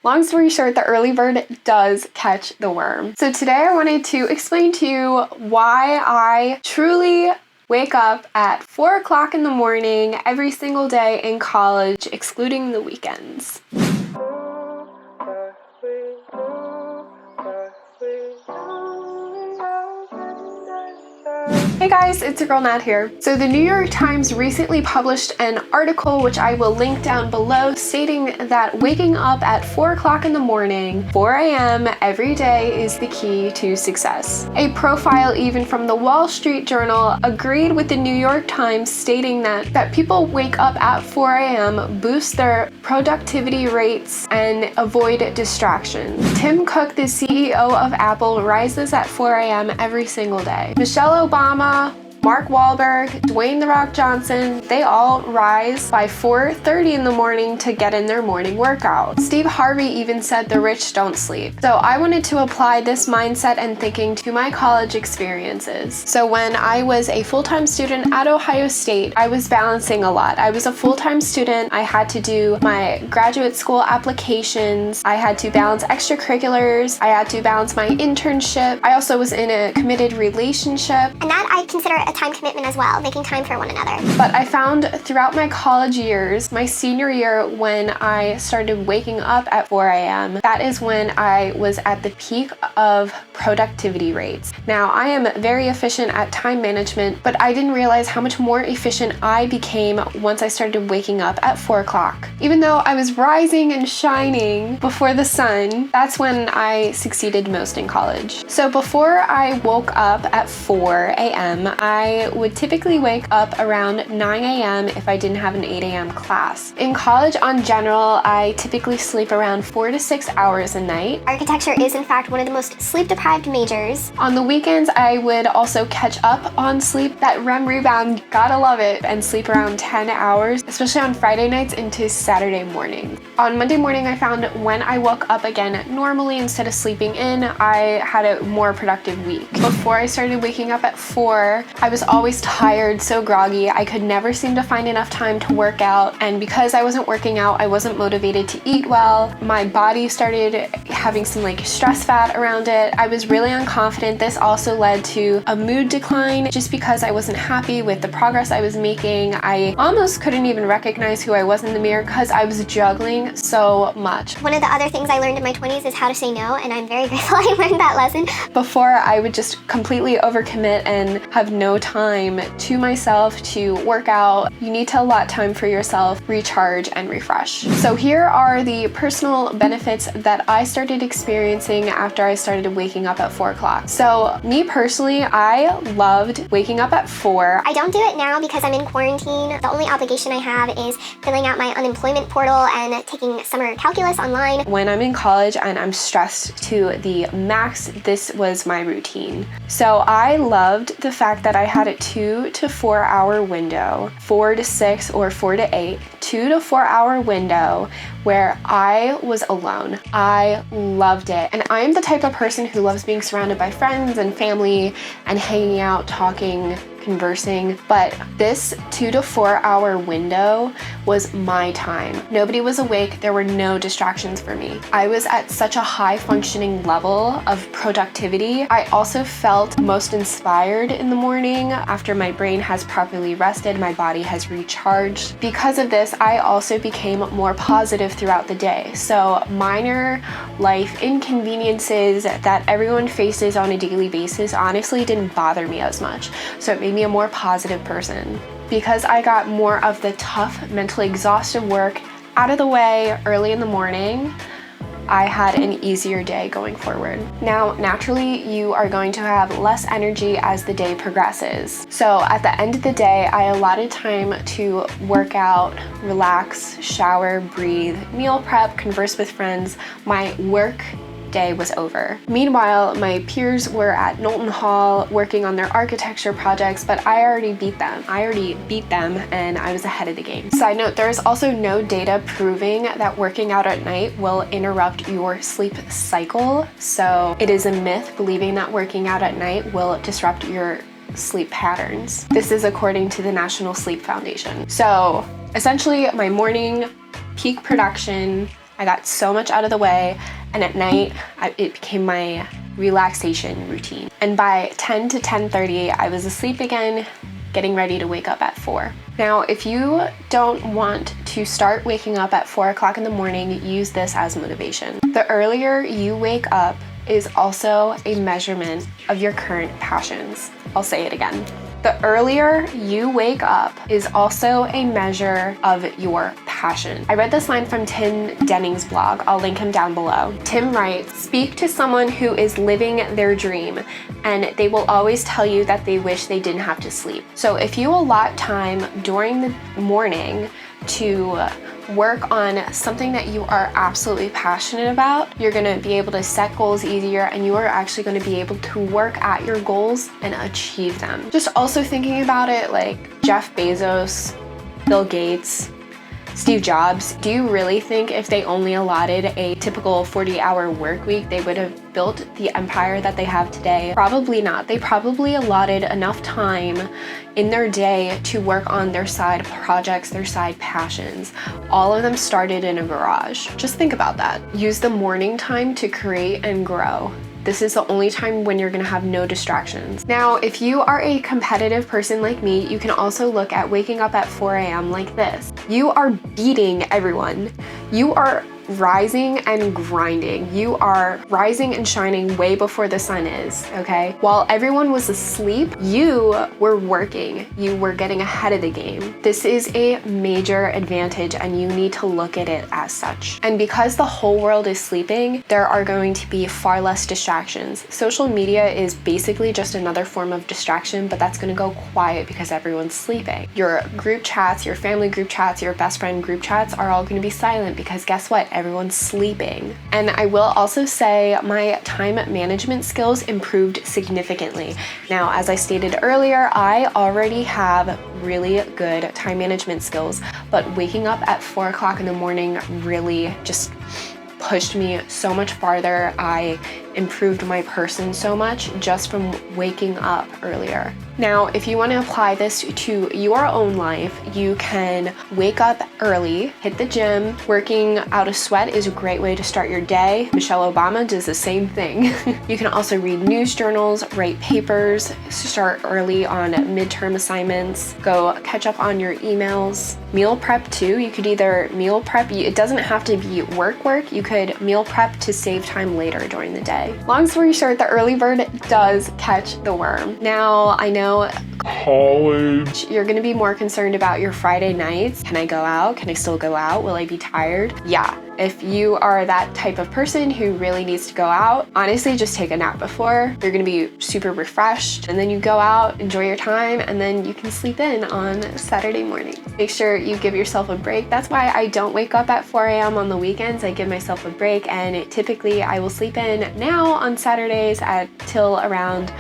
Long story short, the early bird does catch the worm. So today I wanted to explain to you why I truly wake up at 4 o'clock in the morning every single day in college, excluding the weekends. Hey guys, it's your girl Nat here. So the New York Times recently published an article, which I will link down below, stating that waking up at 4 o'clock in the morning, 4 a.m. every day is the key to success. A profile even from the Wall Street Journal agreed with the New York Times, stating that people wake up at 4 a.m., boost their productivity rates, and avoid distractions. Tim Cook, the CEO of Apple, rises at 4 a.m. every single day. Michelle Obama, Mark Wahlberg, Dwayne "The Rock" Johnson, they all rise by 4:30 in the morning to get in their morning workout. Steve Harvey even said the rich don't sleep. So I wanted to apply this mindset and thinking to my college experiences. So when I was a full-time student at Ohio State, I was balancing a lot. I was a full-time student. I had to do my graduate school applications. I had to balance extracurriculars. I had to balance my internship. I also was in a committed relationship. And that I consider a time commitment as well, making time for one another. But I found throughout my college years, my senior year, when I started waking up at 4 a.m., that is when I was at the peak of productivity rates. Now, I am very efficient at time management, but I didn't realize how much more efficient I became once I started waking up at 4 o'clock. Even though I was rising and shining before the sun, that's when I succeeded most in college. So before I woke up at 4 a.m., I would typically wake up around 9 a.m. if I didn't have an 8 a.m. class. In college, on general, I typically sleep around 4 to 6 hours a night. Architecture is in fact one of the most sleep-deprived majors. On the weekends, I would also catch up on sleep. That REM rebound, gotta love it, and sleep around 10 hours, especially on Friday nights into Saturday morning. On Monday morning, I found when I woke up again normally instead of sleeping in, I had a more productive week. Before I started waking up at 4, I was always tired, so groggy. I could never seem to find enough time to work out, and because I wasn't working out, I wasn't motivated to eat well. My body started having some stress fat around it. I was really unconfident. This also led to a mood decline just because I wasn't happy with the progress I was making. I almost couldn't even recognize who I was in the mirror because I was juggling so much. One of the other things I learned in my 20s is how to say no, and I'm very grateful I learned that lesson. Before, I would just completely overcommit and have no time to myself to work out. You need to allot time for yourself, recharge, and refresh. So here are the personal benefits that I started experiencing after I started waking up at 4 o'clock. So me personally, I loved waking up at 4. I don't do it now because I'm in quarantine. The only obligation I have is filling out my unemployment portal and taking summer calculus online. When I'm in college and I'm stressed to the max, this was my routine. So I loved the fact that I had a 2 to 4 hour window, 4 to 6 or 4 to 8, 2 to 4 hour window where I was alone. I loved it. And I am the type of person who loves being surrounded by friends and family and hanging out, talking, conversing, but this 2 to 4 hour window was my time. Nobody was awake. There were no distractions for me. I was at such a high functioning level of productivity. I also felt most inspired in the morning after my brain has properly rested, my body has recharged. Because of this, I also became more positive throughout the day. So minor life inconveniences that everyone faces on a daily basis honestly didn't bother me as much. So it made me a more positive person. Because I got more of the tough, mentally exhaustive work out of the way early in the morning, I had an easier day going forward. Now, naturally, you are going to have less energy as the day progresses. So at the end of the day, I allotted time to work out, relax, shower, breathe, meal prep, converse with friends. My work day was over. Meanwhile, my peers were at Knowlton Hall working on their architecture projects, but I already beat them and I was ahead of the game. Side note, there is also no data proving that working out at night will interrupt your sleep cycle. So it is a myth believing that working out at night will disrupt your sleep patterns. This is according to the National Sleep Foundation. So essentially, my morning peak production I got so much out of the way, and at night, it became my relaxation routine. And by 10 to 10:30, I was asleep again, getting ready to wake up at 4. Now, if you don't want to start waking up at 4 o'clock in the morning, use this as motivation. The earlier you wake up is also a measurement of your current passions. I'll say it again. The earlier you wake up is also a measure of your passion. I read this line from Tim Denning's blog. I'll link him down below. Tim writes, "Speak to someone who is living their dream, and they will always tell you that they wish they didn't have to sleep." So if you allot time during the morning to work on something that you are absolutely passionate about, you're gonna be able to set goals easier, and you are actually gonna be able to work at your goals and achieve them. Just also thinking about it, like Jeff Bezos, Bill Gates, Steve Jobs, do you really think if they only allotted a typical 40-hour work week, they would have built the empire that they have today? Probably not. They probably allotted enough time in their day to work on their side projects, their side passions. All of them started in a garage. Just think about that. Use the morning time to create and grow. This is the only time when you're gonna have no distractions. Now, if you are a competitive person like me, you can also look at waking up at 4 a.m. like this. You are beating everyone. You are rising and grinding. You are rising and shining way before the sun is, okay? While everyone was asleep, you were working. You were getting ahead of the game. This is a major advantage, and you need to look at it as such. And because the whole world is sleeping, there are going to be far less distractions. Social media is basically just another form of distraction, but that's gonna go quiet because everyone's sleeping. Your group chats, your family group chats, your best friend group chats are all gonna be silent because guess what? Everyone's sleeping. And I will also say my time management skills improved significantly. Now, as I stated earlier, I already have really good time management skills, but waking up at 4 o'clock in the morning really just pushed me so much farther. I improved my person so much just from waking up earlier. Now, if you want to apply this to your own life, you can wake up early, hit the gym. Working out a sweat is a great way to start your day. Michelle Obama does the same thing. You can also read news journals, write papers, start early on midterm assignments, go catch up on your emails. Meal prep too. You could either meal prep, it doesn't have to be work. You could meal prep to save time later during the day. Long story short, the early bird does catch the worm. Now, I know college, you're gonna be more concerned about your Friday nights. Can I go out? Can I still go out? Will I be tired? Yeah. If you are that type of person who really needs to go out, honestly, just take a nap before. You're gonna be super refreshed, and then you go out, enjoy your time, and then you can sleep in on Saturday morning. Make sure you give yourself a break. That's why I don't wake up at 4 a.m. on the weekends. I give myself a break, and typically I will sleep in now on Saturdays till around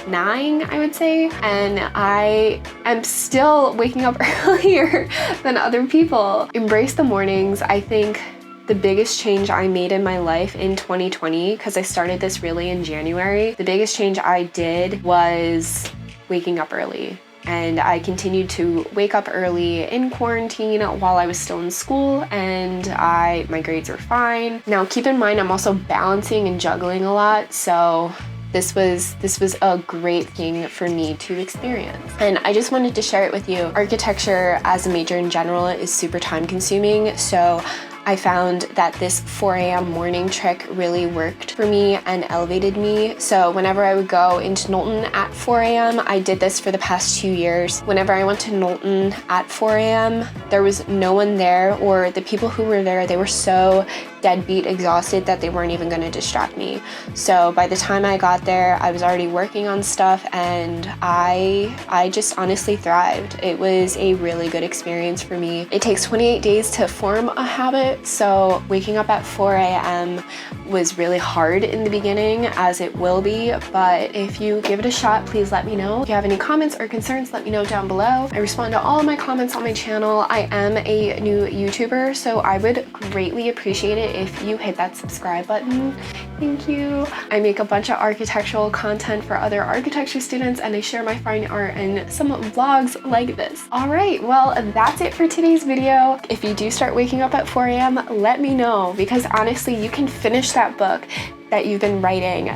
9, I would say, and I am still waking up earlier than other people. Embrace the mornings. I think the biggest change I made in my life in 2020, because I started this really in January, the biggest change I did was waking up early. And I continued to wake up early in quarantine while I was still in school, and my grades were fine. Now, keep in mind, I'm also balancing and juggling a lot, so this was a great thing for me to experience. And I just wanted to share it with you. Architecture as a major in general is super time consuming, so I found that this 4 a.m. morning trick really worked for me and elevated me. So whenever I would go into Knowlton at 4 a.m., I did this for the past 2 years. Whenever I went to Knowlton at 4 a.m., there was no one there, or the people who were there, they were so deadbeat exhausted that they weren't even going to distract me. So by the time I got there, I was already working on stuff, and I just honestly thrived. It was a really good experience for me. It takes 28 days to form a habit, so waking up at 4 a.m. was really hard in the beginning, as it will be, but if you give it a shot, please let me know. If you have any comments or concerns, let me know down below. I respond to all of my comments on my channel. I am a new YouTuber, so I would greatly appreciate it it if you hit that subscribe button. Thank you. I make a bunch of architectural content for other architecture students, and I share my fine art in some vlogs like this. All right, well, that's it for today's video. If you do start waking up at 4 a.m., let me know, because honestly, you can finish that book that you've been writing.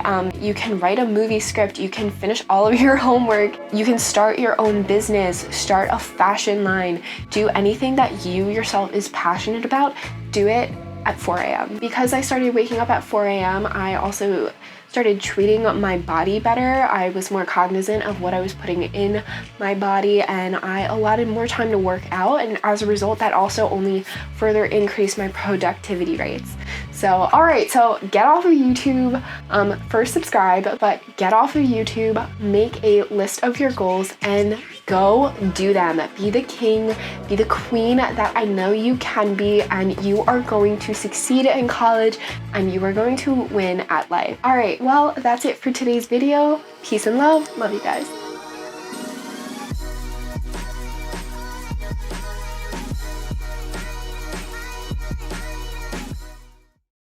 You can write a movie script, you can finish all of your homework, you can start your own business, start a fashion line, do anything that you yourself is passionate about, do it at 4 a.m. Because I started waking up at 4 a.m., I also started treating my body better. I was more cognizant of what I was putting in my body, and I allotted more time to work out, and as a result, that also only further increased my productivity rates. So, all right, so get off of YouTube. First subscribe, but get off of YouTube, make a list of your goals, and go do them. Be the king, be the queen that I know you can be, and you are going to succeed in college, and you are going to win at life. All right, well, that's it for today's video. Peace and love. Love you guys.